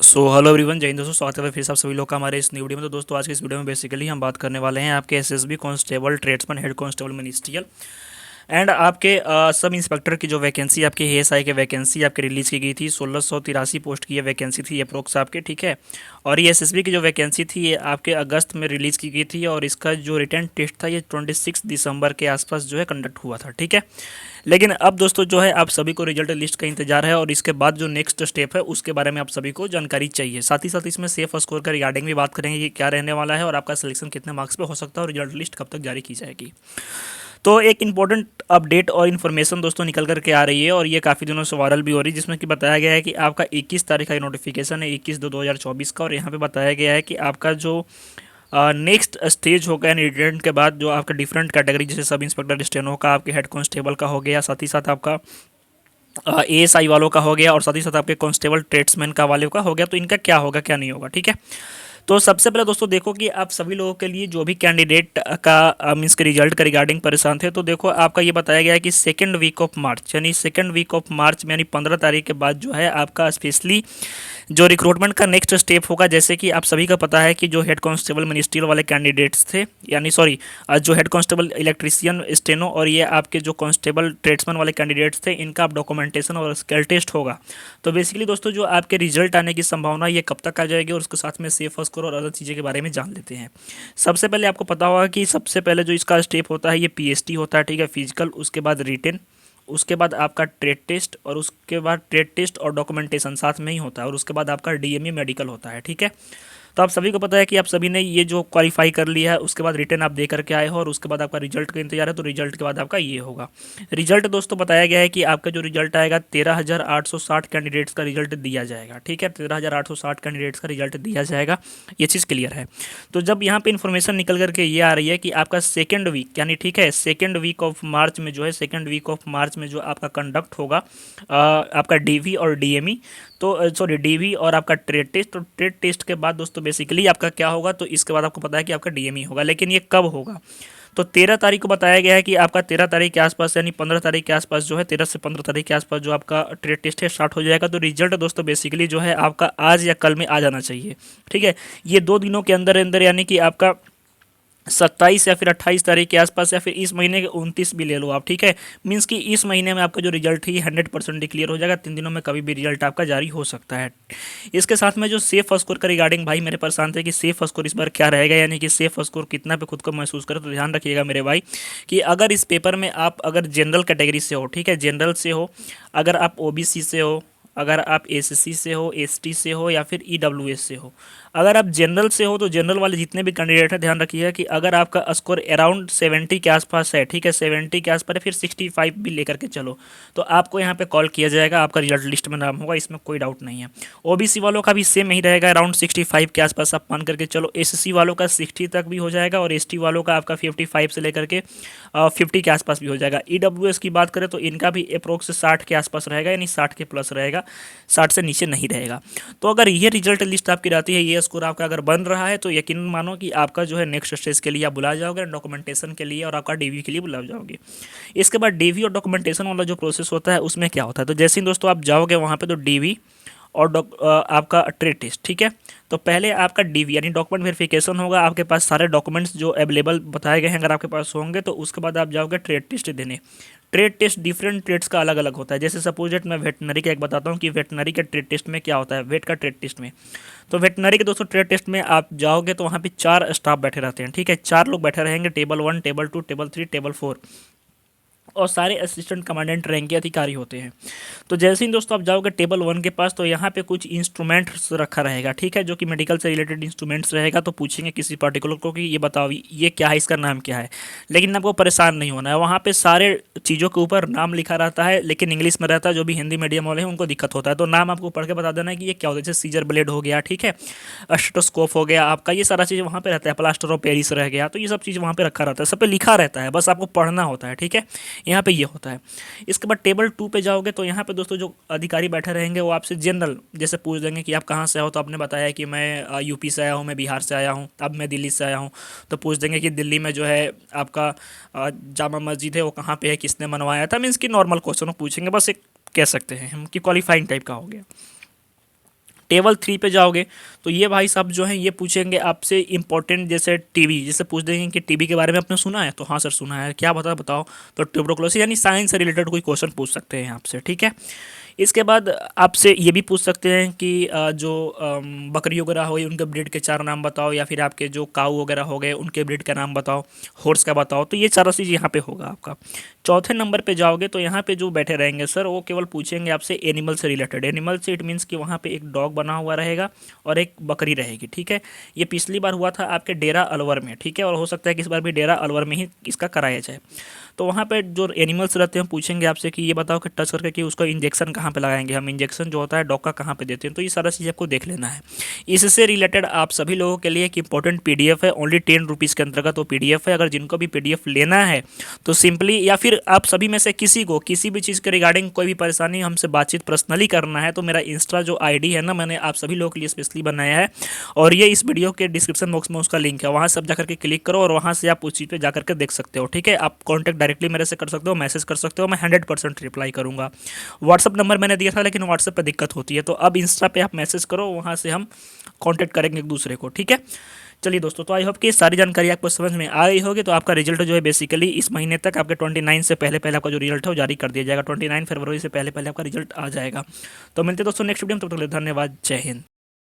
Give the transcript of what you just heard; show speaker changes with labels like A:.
A: Hello everyone, जय हिंद दोस्तों। स्वागत है फिर से आप सभी लोग का हमारे इस न्यू वीडियो में। तो दोस्तों आज के इस वीडियो में बेसिकली हम बात करने वाले हैं आपके SSB constable tradesman head constable ministerial and आपके सब इंस्पेक्टर की जो वैकेंसी आपके एएसआई के वैकेंसी आपके रिलीज़ की गई थी। 1683 पोस्ट की ये वैकेंसी थी अप्रोक्स आपके, ठीक है। और ये एसएसबी की जो वैकेंसी थी ये आपके अगस्त में रिलीज़ की गई थी और इसका जो रिटन टेस्ट था ये 26 दिसंबर के आसपास जो है कंडक्ट हुआ था, ठीक है। लेकिन अब दोस्तों जो है आप सभी को रिजल्ट लिस्ट का इंतजार है और इसके बाद जो नेक्स्ट स्टेप है उसके बारे में आप सभी को जानकारी चाहिए। साथ ही साथ इसमें सेफ स्कोर का रिगार्डिंग भी बात करेंगे कि क्या रहने वाला है और आपका सिलेक्शन कितने मार्क्स पे हो सकता है और रिजल्ट लिस्ट कब तक जारी की जाएगी। तो एक इंपॉर्टेंट अपडेट और इन्फॉर्मेशन दोस्तों निकल करके आ रही है और ये काफ़ी दिनों से वायरल भी हो रही है, जिसमें कि बताया गया है कि आपका 21 तारीख का नोटिफिकेशन है, 21/2/2024 का। और यहाँ पे बताया गया है कि आपका जो नेक्स्ट स्टेज होगा यानी रिटेन के बाद जो आपका डिफरेंट कैटेगरी जैसे सब इंस्पेक्टर स्टेनो का, आपके हेड कांस्टेबल का हो गया, साथ ही साथ आपका एएसआई वालों का हो गया और साथ ही साथ आपके कांस्टेबल ट्रेड्समैन का वाले का हो गया। तो इनका क्या होगा क्या नहीं होगा, ठीक है। तो सबसे पहले दोस्तों देखो कि आप सभी लोगों के लिए जो भी कैंडिडेट का मीन्स के रिजल्ट का रिगार्डिंग परेशान थे, तो देखो आपका ये बताया गया है कि सेकेंड वीक ऑफ मार्च यानी सेकेंड वीक ऑफ मार्च में यानी 15 तारीख के बाद जो है आपका स्पेशली जो रिक्रूटमेंट का नेक्स्ट स्टेप होगा। जैसे कि आप सभी का पता है कि जो हेड कांस्टेबल मिनिस्ट्रियल वाले कैंडिडेट्स थे यानी सॉरी जो हेड कांस्टेबल इलेक्ट्रीशियन स्टेनो और ये आपके जो कांस्टेबल ट्रेड्समैन वाले कैंडिडेट्स थे इनका आप डॉक्यूमेंटेशन और स्किल टेस्ट होगा। तो बेसिकली दोस्तों जो आपके रिजल्ट आने की संभावना ये कब तक आ जाएगी और उसके साथ में सेफ स्कोर और अदर चीज़ें के बारे में जान लेते हैं। सबसे पहले आपको पता होगा कि सबसे पहले जो इसका स्टेप होता है ये पीएसटी होता है, ठीक है, फिजिकल। उसके बाद रिटेन, उसके बाद आपका ट्रेड टेस्ट और उसके बाद ट्रेड टेस्ट और डॉक्यूमेंटेशन साथ में ही होता है और उसके बाद आपका डीएमई मेडिकल होता है, ठीक है। तो आप सभी को पता है कि आप सभी ने ये जो क्वालिफाई कर लिया है उसके बाद रिटर्न आप दे करके आए हो और उसके बाद आपका रिजल्ट का इंतजार है। तो रिजल्ट के बाद आपका ये होगा। रिजल्ट दोस्तों बताया गया है कि आपका जो रिजल्ट आएगा 13,860 कैंडिडेट्स का रिजल्ट दिया जाएगा, ठीक है। 13,860 कैंडिडेट्स का रिजल्ट दिया जाएगा, ये चीज़ क्लियर है। तो जब यहाँ पे इन्फॉर्मेशन निकल करके ये आ रही है कि आपका सेकेंड वीक यानी ठीक है सेकेंड वीक ऑफ मार्च में जो है सेकेंड वीक ऑफ मार्च में जो आपका कंडक्ट होगा आपका डीवी और डीएमई, तो सॉरी डीवी और आपका ट्रेड टेस्ट। तो ट्रेड टेस्ट के बाद दोस्तों बेसिकली आपका क्या होगा, तो इसके बाद आपको पता है कि आपका डीएमई होगा। लेकिन ये कब होगा, तो 13 तारीख को बताया गया है कि आपका 13 तारीख के आसपास यानी 15 तारीख के आसपास जो है 13 से 15 तारीख के आसपास जो आपका ट्रेड टेस्ट है स्टार्ट हो जाएगा। तो रिजल्ट दोस्तों बेसिकली जो है आपका आज या कल में आ जाना चाहिए, ठीक है। ये 2 दिनों के अंदर अंदर यानी कि आपका 27 या फिर 28 तारीख के आसपास या फिर इस महीने के 29 भी ले लो आप, ठीक है। मीन्स कि इस महीने में आपका जो रिजल्ट है 100% डिक्लेयर हो जाएगा। 3 दिनों में कभी भी रिजल्ट आपका जारी हो सकता है। इसके साथ में जो सेफ स्कोर का रिगार्डिंग भाई मेरे परेशान थे कि सेफ स्कोर इस बार क्या रहेगा यानी कि सेफ स्कोर कितना पे खुद को महसूस करे। तो ध्यान रखिएगा मेरे भाई कि अगर इस पेपर में आप अगर जनरल कैटेगरी से हो, ठीक है, जनरल से हो, अगर आप ओबीसी से हो, अगर आप एससी से हो, एसटी से हो या फिर ईडब्ल्यूएस से हो, अगर आप जनरल से हो तो जनरल वाले जितने भी कैंडिडेट हैं ध्यान रखिएगा कि अगर आपका स्कोर अराउंड 70 के आसपास है, ठीक है, 70 के आसपास है, फिर 65 भी लेकर के चलो, तो आपको यहाँ पे कॉल किया जाएगा, आपका रिजल्ट लिस्ट में नाम होगा, इसमें कोई डाउट नहीं है। ओबीसी वालों का भी सेम ही रहेगा, अराउंड 65 के आसपास आप मान करके चलो। एससी वालों का 60 तक भी हो जाएगा और एसटी वालों का आपका 55 से लेकर के 50 के आसपास भी हो जाएगा। ईडब्ल्यूएस की बात करें तो इनका भी अप्रोक्स 60 के आसपास रहेगा यानी 60 के प्लस रहेगा, 60 से नीचे नहीं रहेगा। तो अगर ये रिजल्ट लिस्ट आपकी रहती है, ये स्कोर आपका अगर बन रहा है, तो यकीन मानो कि आपका जो है नेक्स्ट स्टेज के लिए आप बुलाए जाओगे, डॉक्यूमेंटेशन के लिए और आपका डीवी के लिए बुलाए जाओगे। इसके बाद डीवी और डॉक्यूमेंटेशन वाला जो प्रोसेस होता है उसमें क्या होता है, तो जैसे ही दोस्तों आप जाओगे वहाँ पे तो डीवी और आपका ट्रेड टेस्ट, ठीक है। तो पहले आपका डीवी यानी डॉक्यूमेंट वेरिफिकेशन होगा, आपके पास सारे डॉक्यूमेंट्स जो अवेलेबल बताए गए हैं अगर आपके पास होंगे, तो उसके बाद आप जाओगे ट्रेड टेस्ट देने। ट्रेड टेस्ट डिफरेंट ट्रेड्स का अलग अलग होता है। जैसे सपोज डेट मैं वेटनरी का एक बताता हूँ कि वेटनरी के ट्रेड टेस्ट में क्या होता है, वेट का ट्रेड टेस्ट में। तो वेटनरी के दोस्तों ट्रेड टेस्ट में आप जाओगे तो वहाँ पे 4 स्टाफ बैठे रहते हैं, ठीक है, 4 लोग बैठे रहेंगे, टेबल 1, टेबल 2, टेबल 3, टेबल 4, और सारे असिस्टेंट कमांडेंट रैंक के अधिकारी होते हैं। तो जैसे ही दोस्तों आप जाओगे टेबल 1 के पास तो यहाँ पे कुछ इंस्ट्रूमेंट्स रखा रहेगा, ठीक है, जो कि मेडिकल से रिलेटेड इंस्ट्रूमेंट्स रहेगा। तो पूछेंगे किसी पर्टिकुलर को कि ये बताओ ये क्या है, इसका नाम क्या है। लेकिन आपको परेशान नहीं होना है, वहाँ पे सारे चीज़ों के ऊपर नाम लिखा रहता है लेकिन इंग्लिश में रहता है। जो भी हिंदी मीडियम वाले हैं उनको दिक्कत होता है, तो नाम आपको पढ़ के बता देना है कि ये क्या होता है। जैसे सीजर ब्लेड हो गया, ठीक है, स्टेथोस्कोप हो गया आपका, ये सारा चीज़ वहाँ पे रहता है, प्लास्टर ऑफ पेरिस रह गया, तो ये सब चीज़ वहाँ पे रखा रहता है, सब पे लिखा रहता है, बस आपको पढ़ना होता है, ठीक है। यहाँ पे ये होता है। इसके बाद टेबल 2 पे जाओगे तो यहाँ पे दोस्तों जो अधिकारी बैठे रहेंगे वो आपसे जनरल जैसे पूछ देंगे कि आप कहाँ से हो, तो आपने बताया कि मैं यूपी से आया हूँ, मैं बिहार से आया हूँ, अब मैं दिल्ली से आया हूँ। तो पूछ देंगे कि दिल्ली में जो है आपका जामा मस्जिद है वो कहाँ पे है, किसने बनवाया था। मीन्स कि नॉर्मल क्वेश्चन पूछेंगे, बस एक कह सकते हैं हम कि क्वालिफाइंग टाइप का हो गया। टेबल 3 पे जाओगे तो ये भाई साहब जो है ये पूछेंगे आपसे इंपॉर्टेंट, जैसे टीबी, जैसे पूछ देंगे कि टीबी के बारे में आपने सुना है, तो हाँ सर सुना है, क्या बताओ। तो ट्यूबरकुलोसिस यानी साइंस से रिलेटेड कोई क्वेश्चन पूछ सकते हैं आपसे, ठीक है। इसके बाद आपसे ये भी पूछ सकते हैं कि जो बकरी वगैरह हो गई उनके ब्रीड के 4 नाम बताओ, या फिर आपके जो काऊ वगैरह हो गए उनके ब्रीड का नाम बताओ, हॉर्स का बताओ। तो ये सारा चीज़ यहाँ पे होगा आपका। चौथे नंबर पे जाओगे तो यहाँ पे जो बैठे रहेंगे सर वो केवल पूछेंगे आपसे एनिमल से रिलेटेड। एनिमल से इट मीन्स कि वहाँ पे एक डॉग बना हुआ रहेगा और एक बकरी रहेगी, ठीक है। ये पिछली बार हुआ था आपके डेरा अलवर में, ठीक है, और हो सकता है कि इस बार भी डेरा अलवर में ही इसका कराया जाए। तो वहाँ पे जो एनिमल्स रहते हैं पूछेंगे आपसे कि ये बताओ कि टच करके कि उसका इंजेक्शन कहाँ पे लगाएंगे हम, इंजेक्शन जो होता है डॉग का कहाँ पे देते हैं। तो ये सारा चीज़ आपको देख लेना है। इससे रिलेटेड आप सभी लोगों के लिए एक इंपॉर्टेंट पीडीएफ है, ओनली 10 रुपीज़ के अंतर्गत वो पीडीएफ है। अगर जिनको भी पीडीएफ लेना है तो सिंपली, या फिर आप सभी में से किसी को किसी भी चीज़ के रिगार्डिंग कोई भी परेशानी हमसे बातचीत पर्सनली करना है, तो मेरा इंस्टा जो आईडी है ना, मैंने आप सभी लोगों के लिए स्पेशली बनाया है, और ये इस वीडियो के डिस्क्रिप्शन बॉक्स में उसका लिंक है, वहाँ से आप जाकर के क्लिक करो और वहाँ से आप उस चीज़ पे जाकर के देख सकते हो, ठीक है। आप कॉन्टैक्ट डायरेक्टली मेरे से कर सकते हो, मैसेज कर सकते हो, मैं 100% रिप्लाई करूँगा। व्हाट्सअप नंबर मैंने दिया था लेकिन व्हाट्सअप पे दिक्कत होती है, तो अब इंस्टा पे आप मैसेज करो, वहाँ से हम कॉन्टैक्ट करेंगे एक दूसरे को, ठीक है। चलिए दोस्तों, तो आई होप कि सारी जानकारी आपको समझ में आ गई होगी। तो आपका रिजल्ट जो है बेसिकली इस महीने तक आपके 29 से पहले पहले आपका जो रिजल्ट है वो जारी कर दिया जाएगा। 29 फरवरी से पहले पहले आपका रिजल्ट आ जाएगा। तो मिलते हैं दोस्तों नेक्स्ट वीडियो में, तब तक के लिए धन्यवाद, जय हिंद।